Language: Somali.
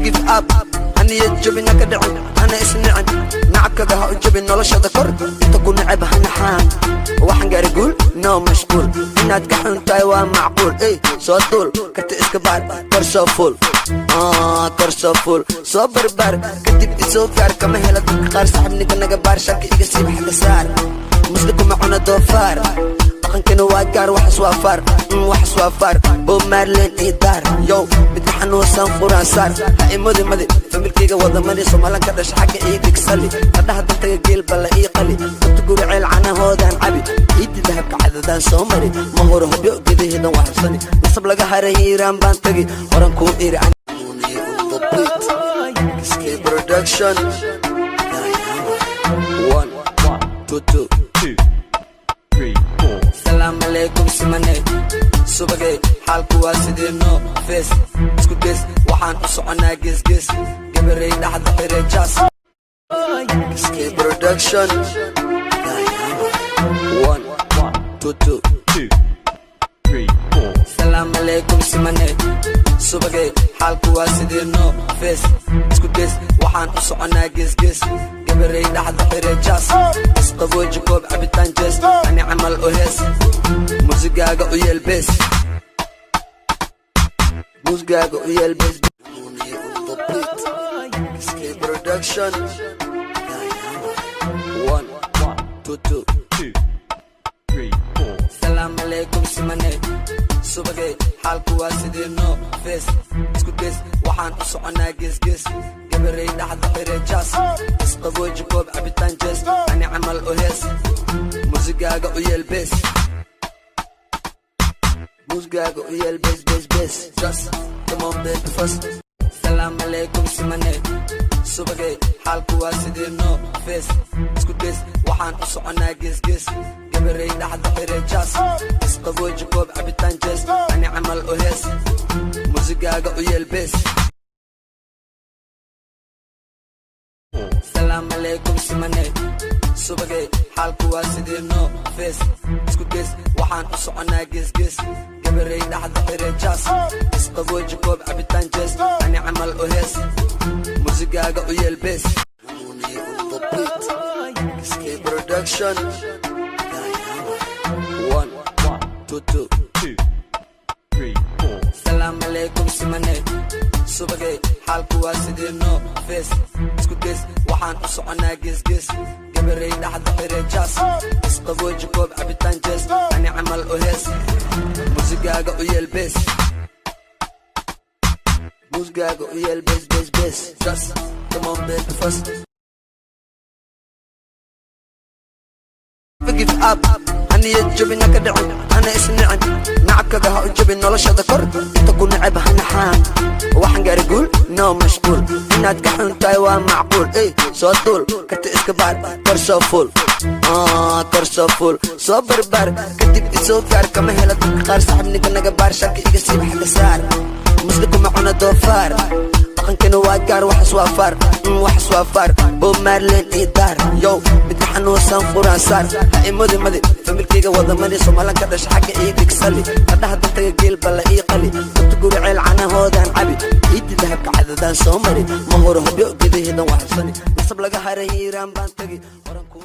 give up أنا يجبني كدعم أنا اسمعن نعك جها يجبني نلا شذكر تكون عب هنحان وحن قاري يقول نو مشغول إن تكحون تايوان معقول إيه صوتول كت إسكبار كرسفول كرسفول صبر بار كتب إسوفيار كما هلا تقار صاحبني كنا جبار شك يقسي بحد سار مسلكم معنا دوفار طقن كانوا واقار وحس وافار وحس وافار بومارلين إدار يو بتحن وسام قران صار هاي مودي مدي فملكيجا وضمني سومالان كدش حق إيدك سلي قدها دتك جيل بلا إيقلي تقول عيل عنا هودان عبي إيدي ذهب كعددان سومري ما هو رهب يؤكد هيدان وحسني نصب لقى هريران بانتقي وران كون إيري عن Escape Production 1 2 3 4 Salam alaikum simane subagay xalku waa sideenno face isku des waxaan u soconaa gees gabaray dhaxda xireejas Escape Production 1 2 3 4 Salam alaikum simane subagay xalku waa sideenno face isku des waxaan u soconaa gees gabaray dhaxda xireejas isqabooji koob cabitaan jees ani camal oo hees muusigaaga u yeelbees muusigaaga u yeelbees Escape Production 1 2 3 4 Salam alaikum simane subagay xalku waa sideenno face isku des waxaan u soconaa gees gabaray dhaxda xireejas isqabooji koob cabitaan jees ani camal oo hees muusigaaga u yeelbees muusigaaga u yeelbees bees just come on baby first Salam alaikum simane subagay xalku waa sideenno face isku des waxaan u soconaa gees gabaray dhaxda xireejas isqabooji koob cabitaan jees ani camal oo hees muusigaaga u yeelbees Salam alaikum simane subagay xalku waa sideenno face isku des waxaan u soconaa gees gabaray dhaxda xireejas isqabooji koob cabitaan jees ani camal oo hees muusigaaga u yeelbees Escape Production 1 2 3 4 Salam alaikum simane subagay xalku waa sideenno face isku des waxaan u soconaa gees gabaray dhaxda xireejas isqabooji koob cabitaan jees ani camal oo hees muusigaaga u yeelbees muusigaaga u yeelbees bees just come on baby first give up أنا يجبني كدعم أنا اسمعن نعك جها يجبني نلا شذكر تكون عب هنحان وحن قاري يقول نو مشغول إن تكحون تايوان معقول إيه صوتول كت إسكبار كرسفول كرسفول صبر بار كتب إسوفيار كما هلا تقار صاحبني كنا جبار شك يقسي بحد سار مسلكم معنا دوفار طقن كانوا واقار وحس وافار بومارلين إدار يو بتحن وسام قران صار هاي مودي فملكيجا وضمني سومالان كدش حق إيدك سلي قدها دتك جيل بلا إيقلي تقول عيل عنا هودان عبي إيدي ذهب كعددان سومري ما هو رهب يؤكد هيدان وحسني نصب لقى هريران بانتقي وران كون